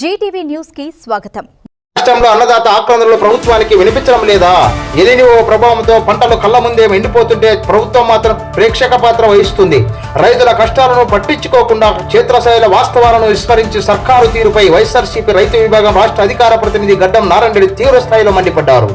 Zee TV news కి స్వాగతం. రాష్ట్రంలో అన్నదాత ఆక్రందనలు ప్రభుత్వానికి వినిపించడం లేదా? ఎలినివో ప్రభావంతో పంటలు కళ్ళ ముందే ఎండిపోతుంటే ప్రభుత్వం మాత్రం ప్రేక్షక పాత్ర వహిస్తుంది. రైతుల కష్టాలను పట్టించుకోకుండా క్షేత్రస్థాయిల వాస్తవాలను విస్మరించి సర్కారు తీరుపై వైఎస్ఆర్సీపీ రైతు విభాగం రాష్ట్ర అధికార ప్రతినిధి గడ్డం నారాయణ రెడ్డి తీవ్ర స్థాయిలో మండిపడ్డారు.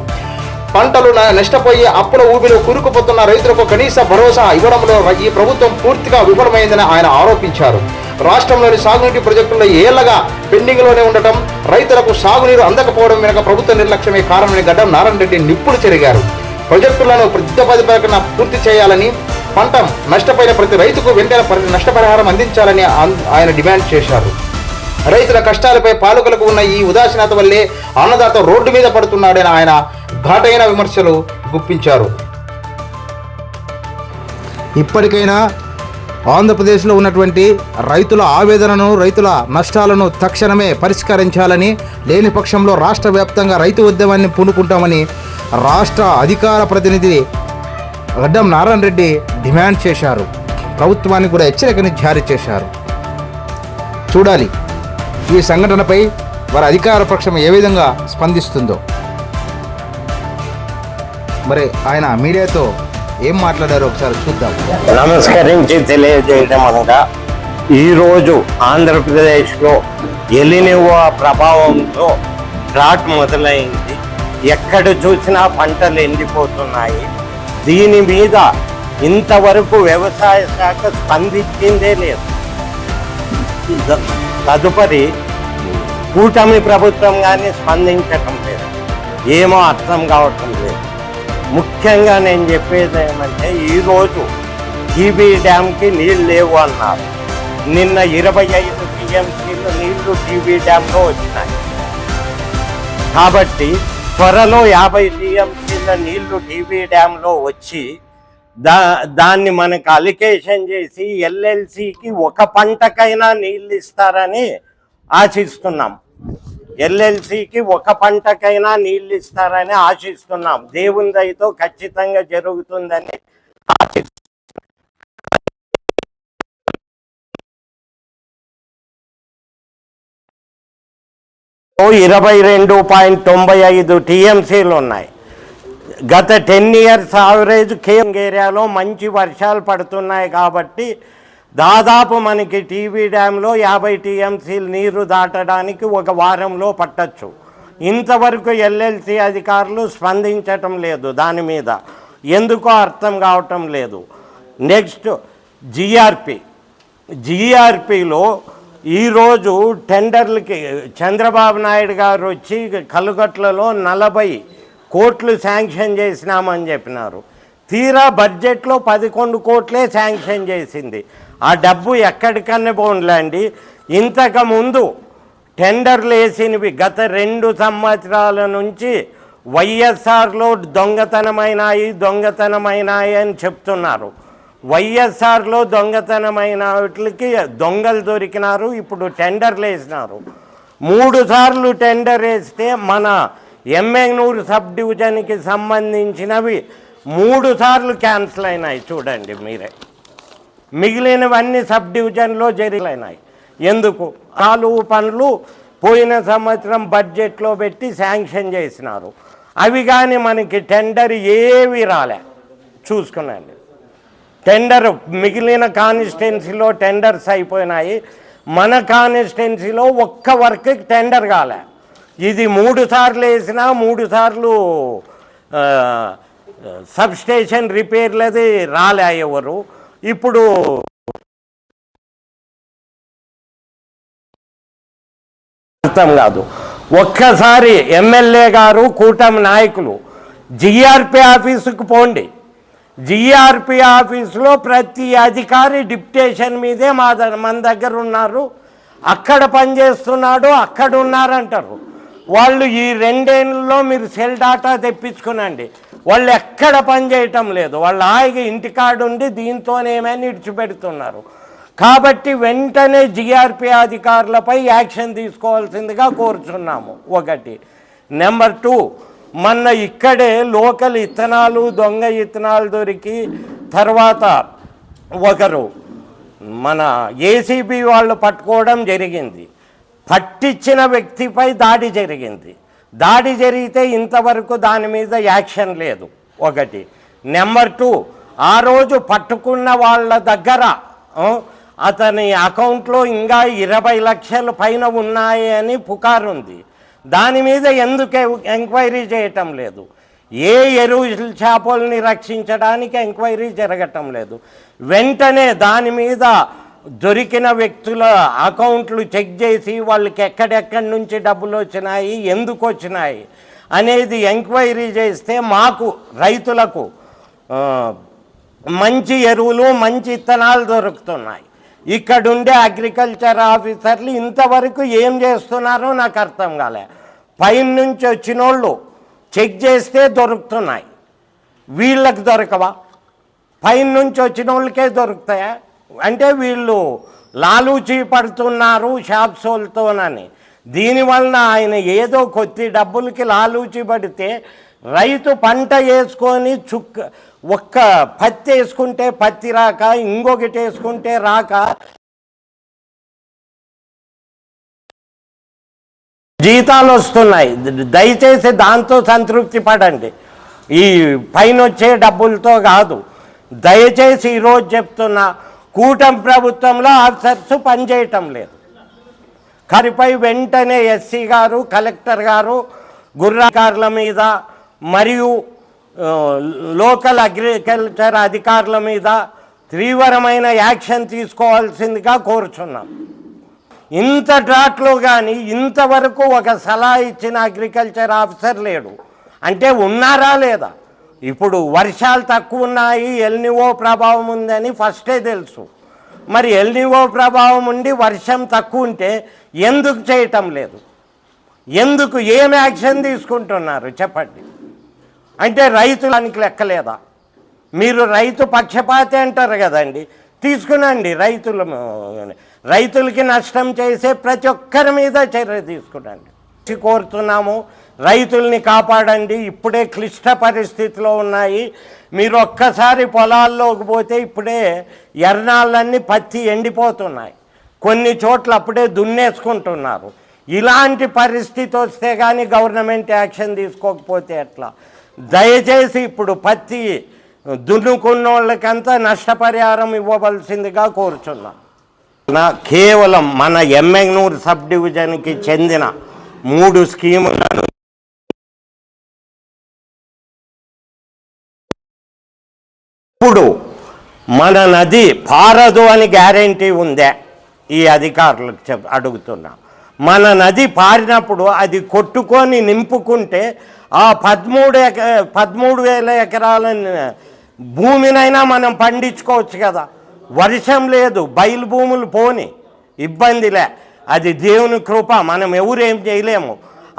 పంటలు నష్టపోయి అప్పుల ఊబిలో కూరుకుపోతున్న రైతులకు కనీస భరోసా ఇవ్వడంలో ఈ ప్రభుత్వం పూర్తిగా విఫలమైందని ఆయన ఆరోపించారు. రాష్ట్రంలోని సాగునీటి ప్రాజెక్టుల్లో ఏళ్లగా పెండింగ్లోనే ఉండటం, రైతులకు సాగునీరు అందకపోవడం వెనుక ప్రభుత్వ నిర్లక్ష్యమే కారణమని గడ్డం నారాయణ రెడ్డి నిప్పులు చెరిగారు. ప్రాజెక్టులను ప్రాతిపదికన పూర్తి చేయాలని, పంట నష్టపోయిన ప్రతి రైతుకు వెంటనే నష్టపరిహారం అందించాలని ఆయన డిమాండ్ చేశారు. రైతుల కష్టాలపై పాలకులకు ఉన్న ఈ ఉదాసీనత వల్లే అన్నదాత రోడ్డు మీద పడుతున్నాడని ఆయన ఘాటైన విమర్శలు గుప్పించారు. ఇప్పటికైనా ఆంధ్రప్రదేశ్లో ఉన్నటువంటి రైతుల ఆవేదనను, రైతుల నష్టాలను తక్షణమే పరిష్కరించాలని, లేని పక్షంలో రాష్ట్ర వ్యాప్తంగా రైతు ఉద్యమాన్ని పూనుకుంటామని రాష్ట్ర అధికార ప్రతినిధి గడ్డం నారాయణ రెడ్డి డిమాండ్ చేశారు. ప్రభుత్వానికి కూడా హెచ్చరికని జారీ చేశారు. చూడాలి ఈ సంఘటనపై వారి అధికార పక్షం ఏ విధంగా స్పందిస్తుందో. మరి ఆయన మీడియాతో ఏం మాట్లాడారో ఒకసారి చూద్దాం. నమస్కరించి తెలియజేయడం అనగా, ఈరోజు ఆంధ్రప్రదేశ్లో ఎలినివో ప్రభావంతో డ్రాట్ మొదలైంది. ఎక్కడ చూసినా పంటలు ఎండిపోతున్నాయి. దీని మీద ఇంతవరకు వ్యవసాయ శాఖ స్పందించిందే లేదు. తదుపరి కూటమి ప్రభుత్వం కానీ స్పందించటం లేదు. ఏమో అర్థం కావటం లేదు. ముఖ్యంగా నేను చెప్పేది ఏమంటే, ఈరోజు టీబీ డ్యామ్కి నీళ్ళు లేవు అన్నారు. నిన్న 25 టీఎంసీలు నీళ్లు టీబీ డ్యాంలో వచ్చినాయి. కాబట్టి త్వరలో 50 టీఎంసీల నీళ్లు టీబీ డ్యాంలో వచ్చి దాన్ని మనకు అలికేషన్ చేసి ఎల్ఎల్సికి ఒక పంటకైనా నీళ్ళు ఇస్తారని ఆశిస్తున్నాం. ఎల్ఎల్సికి ఒక పంటకైనా నీళ్ళు ఇస్తారని ఆశిస్తున్నాం. దేవుని దయతో ఖచ్చితంగా జరుగుతుందని ఆశిస్తున్నాం. 22.95 టీఎంసీలు ఉన్నాయి. గత 10 ఇయర్స్ యావరేజ్ కేఎం ఏరియాలో మంచి వర్షాలు పడుతున్నాయి కాబట్టి దాదాపు మనకి టీబీ డ్యాంలో 50 టీఎంసీలు నీరు దాటడానికి ఒక వారంలో పట్టచ్చు. ఇంతవరకు ఎల్ఎల్సి అధికారులు స్పందించటం లేదు. దాని మీద ఎందుకో అర్థం కావటం లేదు. నెక్స్ట్ జిఆర్పిలో ఈరోజు టెండర్లకి చంద్రబాబు నాయుడు గారు వచ్చి కలుగట్లలో 40 కోట్లు శాంక్షన్ చేసినామని చెప్పినారు. తీరా బడ్జెట్లో 11 కోట్లే శాంక్షన్ చేసింది. ఆ డబ్బు ఎక్కడికన్నా పోన్లేండి. ఇంతకుముందు టెండర్లు వేసినవి గత 2 సంవత్సరాల నుంచి వైఎస్ఆర్లో దొంగతనమైనాయి అని చెప్తున్నారు. వైఎస్ఆర్లో దొంగతనమైన వాటికి దొంగలు దొరికినారు. ఇప్పుడు టెండర్లు వేసినారు. 3 సార్లు టెండర్ వేస్తే మన ఎమ్మెగ్నూరు సబ్ డివిజన్కి సంబంధించినవి 3 సార్లు క్యాన్సిల్ అయినాయి. చూడండి మీరే. మిగిలినవన్నీ సబ్ డివిజన్లో జరిగినాయి. ఎందుకు? 4 పనులు పోయిన సంవత్సరం బడ్జెట్లో పెట్టి శాంక్షన్ చేసినారు. అవి కానీ మనకి టెండర్ ఏవి రాలే. చూసుకున్నాండి. టెండర్ మిగిలిన కాన్స్టిట్యున్సీలో టెండర్స్ అయిపోయినాయి. మన కాన్స్టిట్యున్సీలో ఒక్క వర్క్కి టెండర్ కాలే. ఇది 3 సార్లు వేసినా 3 సార్లు సబ్స్టేషన్ రిపేర్లది రాలే ఎవరు. ఇప్పుడు అర్థం కాదు. ఒక్కసారి ఎమ్మెల్యే గారు, కూటమి నాయకులు జిఆర్పి ఆఫీసుకు పోండి. జిఆర్పి ఆఫీసులో ప్రతి అధికారి డిప్యుటేషన్ మీదే మన దగ్గర ఉన్నారు, అక్కడ పనిచేస్తున్నాడు, అక్కడ ఉన్నారంటారు. వాళ్ళు ఈ 2 ఏళ్ళలో మీరు సెల్ డాటా తెప్పించుకునండి. వాళ్ళు ఎక్కడ పని చేయటం లేదు. వాళ్ళు హాయిగా ఇంటికాడుండి దీంతోనేమైనా ఇడిచిపెడుతున్నారు. కాబట్టి వెంటనే జిఆర్పి అధికారులపై యాక్షన్ తీసుకోవాల్సిందిగా కోరుచున్నాము. 1. నెంబర్ 2, మొన్న ఇక్కడే లోకల్ ఇత్తనాలు, దొంగ ఇత్తనాలు దొరికి తర్వాత ఒకరు మన ఏసీబీ వాళ్ళు పట్టుకోవడం జరిగింది. పట్టించిన వ్యక్తిపై దాడి జరిగింది. దాడి జరిగితే ఇంతవరకు దాని మీద యాక్షన్ లేదు. ఒకటి. నెంబర్ 2, ఆ రోజు పట్టుకున్న వాళ్ళ దగ్గర అతని అకౌంట్లో ఇంకా 20 లక్షల పైన ఉన్నాయి అని పుకారుంది. దాని మీద ఎందుకు ఎంక్వైరీ చేయటం లేదు? ఏ ఎరువు చేపల్ని రక్షించడానికి ఎంక్వైరీ జరగటం లేదు. వెంటనే దాని మీద దొరికిన వ్యక్తుల అకౌంట్లు చెక్ చేసి వాళ్ళకి ఎక్కడెక్కడి నుంచి డబ్బులు వచ్చినాయి, ఎందుకు వచ్చినాయి అనేది ఎంక్వైరీ చేస్తే మాకు రైతులకు మంచి ఎరువులు మంచి విత్తనాలు దొరుకుతున్నాయి. ఇక్కడుండే అగ్రికల్చర్ ఆఫీసర్లు ఇంతవరకు ఏం చేస్తున్నారో నాకు అర్థం కాలే. పైన నుంచి వచ్చిన వాళ్ళు చెక్ చేస్తే దొరుకుతున్నాయి, వీళ్ళకి దొరకవా? పైన నుంచి వచ్చిన వాళ్ళకే దొరుకుతాయా? అంటే వీళ్ళు లాలూచీ పడుతున్నారు షాప్సోల్తోనని. దీనివలన ఆయన ఏదో కొద్ది డబ్బులకి లాలూచీ పడితే రైతు పంట వేసుకొని ఒక్క పత్తి వేసుకుంటే పత్తి రాక, ఇంకొకటి వేసుకుంటే రాక జీతాలు వస్తున్నాయి. దయచేసి దాంతో సంతృప్తి పడండి, ఈ పైన వచ్చే డబ్బులతో కాదు. దయచేసి ఈరోజు చెప్తున్నా, కూటమి ప్రభుత్వంలో ఆఫీసర్స్ పనిచేయటం లేదు. కరిపై వెంటనే ఎస్సీ గారు, కలెక్టర్ గారు గుర్రాకారుల మీద మరియు లోకల్ అగ్రికల్చర్ అధికారుల మీద తీవ్రమైన యాక్షన్ తీసుకోవాల్సిందిగా కోరుచున్నాం. ఇంత డ్రాట్లో కానీ ఇంతవరకు ఒక సలహా ఇచ్చిన అగ్రికల్చర్ ఆఫీసర్ లేడు. అంటే ఉన్నారా లేదా? ఇప్పుడు వర్షాలు తక్కువ ఉన్నాయి, ఎల్నివో ప్రభావం ఉందని ఫస్టే తెలుసు. మరి ఎల్నివో ప్రభావం ఉండి వర్షం తక్కువ ఉంటే ఎందుకు చేయటం లేదు? ఎందుకు ఏం యాక్షన్ తీసుకుంటున్నారు చెప్పండి? అంటే రైతులానికి లెక్కలేదా? మీరు రైతు పక్షపాతి అంటారు కదండి, తీసుకునండి. రైతులకి నష్టం చేసే ప్రతి ఒక్కరి మీద చర్య తీసుకునండి. కోరుతున్నాము, రైతుల్ని కాపాడండి. ఇప్పుడే క్లిష్ట పరిస్థితిలో ఉన్నాయి. మీరు ఒక్కసారి పొలాల్లోకి పోతే ఇప్పుడే ఎర్నాళ్ళన్నీ పత్తి ఎండిపోతున్నాయి, కొన్ని చోట్ల అప్పుడే దున్నేసుకుంటున్నారు. ఇలాంటి పరిస్థితి వస్తే కానీ గవర్నమెంట్ యాక్షన్ తీసుకోకపోతే ఎట్లా? దయచేసి ఇప్పుడు పత్తి దున్నుకున్న వాళ్ళకంతా నష్టపరిహారం ఇవ్వవలసిందిగా కోరుచున్నా. కేవలం మన ఎమ్మెగ్నూరు సబ్ డివిజన్కి చెందిన 3 స్కీములను ఇప్పుడు మన నది పారదు అని గ్యారంటీ ఉందే? ఈ అధికారులకు అడుగుతున్నా. మన నది పారినప్పుడు అది కొట్టుకొని నింపుకుంటే ఆ 13,000 ఎకరాల భూమినైనా మనం పండించుకోవచ్చు కదా. వర్షం లేదు, బయలు భూములు పోని ఇబ్బందిలే, అది దేవుని కృప, మనం ఎవరేం చేయలేము.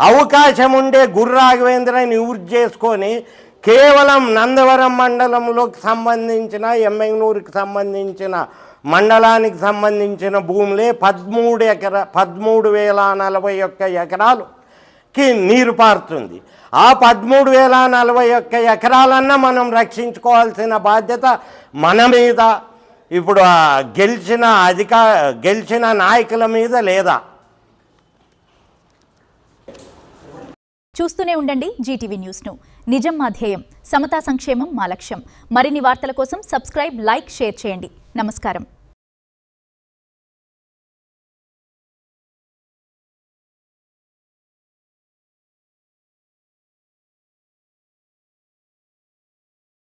అవకాశం ఉండే గుర్రాఘవేంద్రని యూజ్ చేసుకొని కేవలం నందవరం మండలంలోకి సంబంధించిన ఎమ్మెగ్నూరుకి సంబంధించిన మండలానికి సంబంధించిన భూములే 13,041 ఎకరాలుకి నీరు పారుతుంది. ఆ 13,041 ఎకరాలన్నా మనం రక్షించుకోవాల్సిన బాధ్యత మన మీద, ఇప్పుడు గెలిచిన నాయకుల మీద లేదా? చూస్తూనే ఉండండి జీటీవీ న్యూస్ను. నిజం మా ధ్యేయం, సమతా సంక్షేమం మా లక్ష్యం. మరిన్ని వార్తల కోసం సబ్స్క్రైబ్, లైక్, షేర్ చేయండి. నమస్కారం.